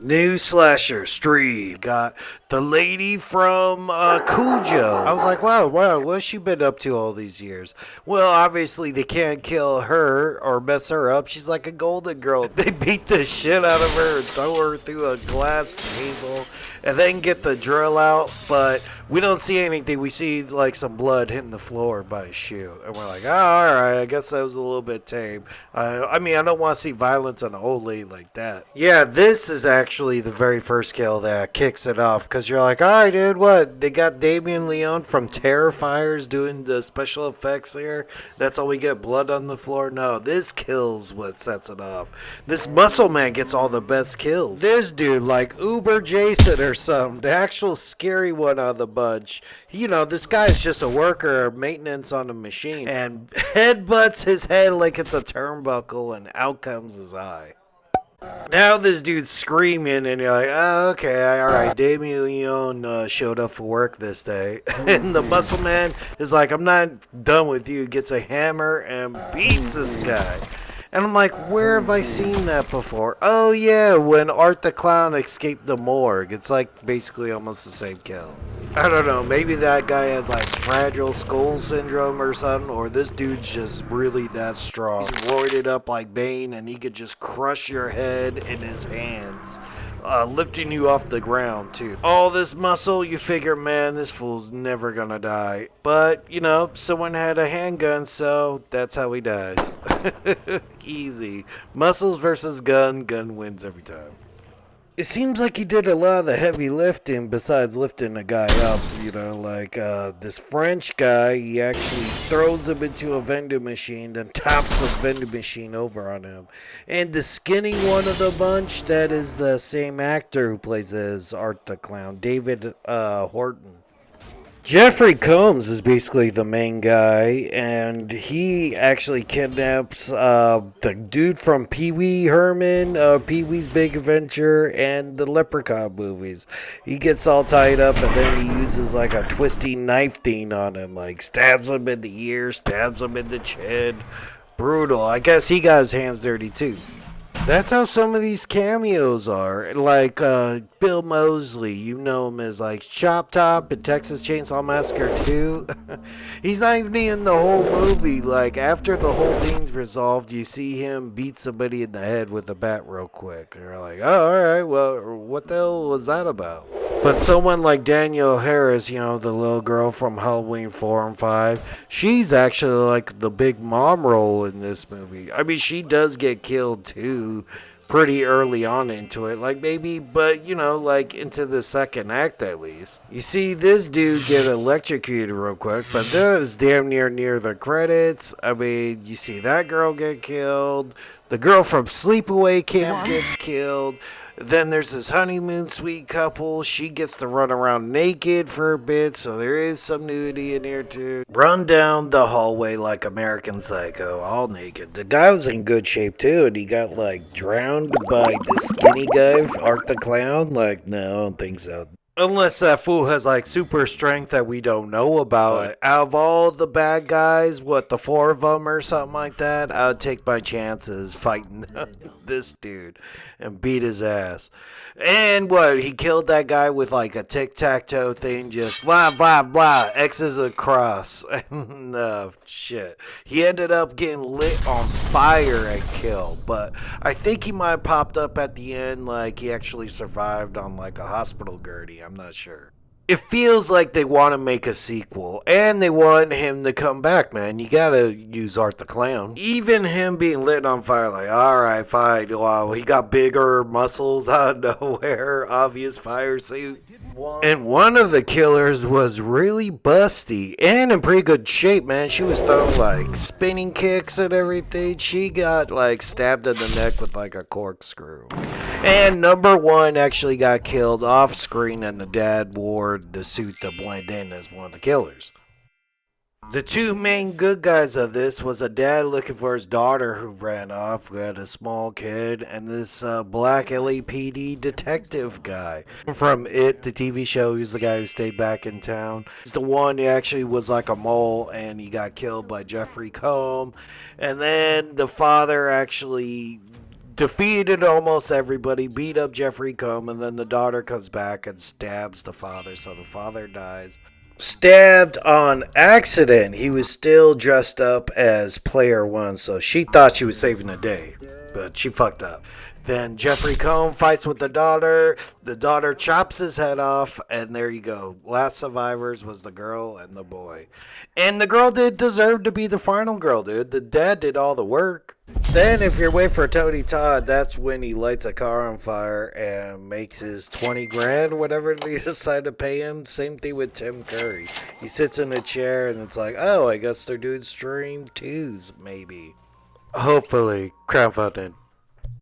New slasher stream got the lady from Cujo. I was like, wow, what's she been up to all these years? Well, obviously they can't kill her or mess her up. She's like a golden girl. They beat the shit out of her and throw her through a glass table and then get the drill out. But we don't see anything. We see like some blood hitting the floor by a shoe, and we're like, oh, all right, I guess that was a little bit tame. I mean, I don't want to see violence on an old lady like that. Yeah, this is actually the very first kill that kicks it off, because you're like, all right, dude, what? They got Damian Leone from Terrifiers doing the special effects here? That's all we get, blood on the floor? No, this kill's what sets it off. This muscle man gets all the best kills. This dude, like Uber Jason or something, the actual scary one on the bunch. You know, this guy's just a worker, maintenance on a machine, and headbutts his head like it's a turnbuckle, and out comes his eye. Now this dude's screaming, and you're like, oh, okay, all right. Damian Leone showed up for work this day. And the muscle man is like, I'm not done with you. Gets a hammer and beats this guy. And I'm like, where have I seen that before? Oh, yeah, when Art the Clown escaped the morgue. It's like basically almost the same kill. I don't know, maybe that guy has like fragile skull syndrome or something, or this dude's just really that strong. He's roided up like Bane, and he could just crush your head in his hands, lifting you off the ground too. All this muscle, you figure, man, this fool's never gonna die. But, you know, someone had a handgun, so that's how he dies. Easy. Muscles versus gun, gun wins every time. It seems like he did a lot of the heavy lifting besides lifting a guy up, you know, like this French guy, he actually throws him into a vending machine, then tops the vending machine over on him. And the skinny one of the bunch, that is the same actor who plays as Art the Clown, David Holton. Jeffrey Combs is basically the main guy, and he actually kidnaps the dude from Pee Wee Herman, Pee Wee's Big Adventure, and the Leprechaun movies. He gets all tied up, and then he uses like a twisty knife thing on him, like stabs him in the ear, stabs him in the chin. Brutal. I guess he got his hands dirty too. That's how some of these cameos are. Like Bill Moseley, you know him as like Chop Top in Texas Chainsaw Massacre 2. He's not even in the whole movie. Like after the whole thing's resolved, you see him beat somebody in the head with a bat real quick. And you're like, oh, alright, well, what the hell was that about? But someone like Danielle Harris, you know, the little girl from Halloween 4 and 5, she's actually like the big mom role in this movie. I mean, she does get killed too pretty early on into it. Like maybe, but you know, like into the second act at least. You see this dude get electrocuted real quick, but that is damn near the credits. I mean, you see that girl get killed. The girl from Sleepaway Camp gets killed. Then there's this honeymoon suite couple. She gets to run around naked for a bit, so there is some nudity in here too. Run down the hallway like American Psycho, all naked. The guy was in good shape too, and he got like drowned by this skinny guy, Art the Clown. Like, no, I don't think so. Unless that fool has like super strength that we don't know about. But out of all the bad guys, what, the 4 of them or something like that, I would take my chances fighting this dude and beat his ass. And what, he killed that guy with like a tic-tac-toe thing, just blah, blah, blah, X's across. And shit. He ended up getting lit on fire and killed, but I think he might have popped up at the end like he actually survived on like a hospital gurney. I'm not sure. It feels like they want to make a sequel, and they want him to come back, man. You gotta use Art the Clown. Even him being lit on fire, like, alright, fine. Wow, he got bigger muscles out of nowhere, obvious fire suit. And one of the killers was really busty and in pretty good shape, man. She was throwing like spinning kicks and everything. She got like stabbed in the neck with like a corkscrew. And number 1 actually got killed off screen, and the dad wore the suit to blend in as one of the killers. The 2 main good guys of this was a dad looking for his daughter who ran off, who had a small kid, and this black LAPD detective guy. From It, the TV show, he's the guy who stayed back in town. He's the one who actually was like a mole, and he got killed by Jeffrey Combs. And then the father actually defeated almost everybody, beat up Jeffrey Combs, and then the daughter comes back and stabs the father, so the father dies. Stabbed on accident. He was still dressed up as player one, so she thought she was saving the day, but she fucked up. Then Jeffrey Combs fights with the daughter. The daughter chops his head off, and there you go. Last survivors was the girl and the boy. And the girl did deserve to be the final girl, dude. The dad did all the work. Then, if you're waiting for Tony Todd, that's when he lights a car on fire and makes his 20 grand, whatever they decide to pay him. Same thing with Tim Curry. He sits in a chair, and it's like, oh, I guess they're doing stream twos, maybe. Hopefully, crowdfunded.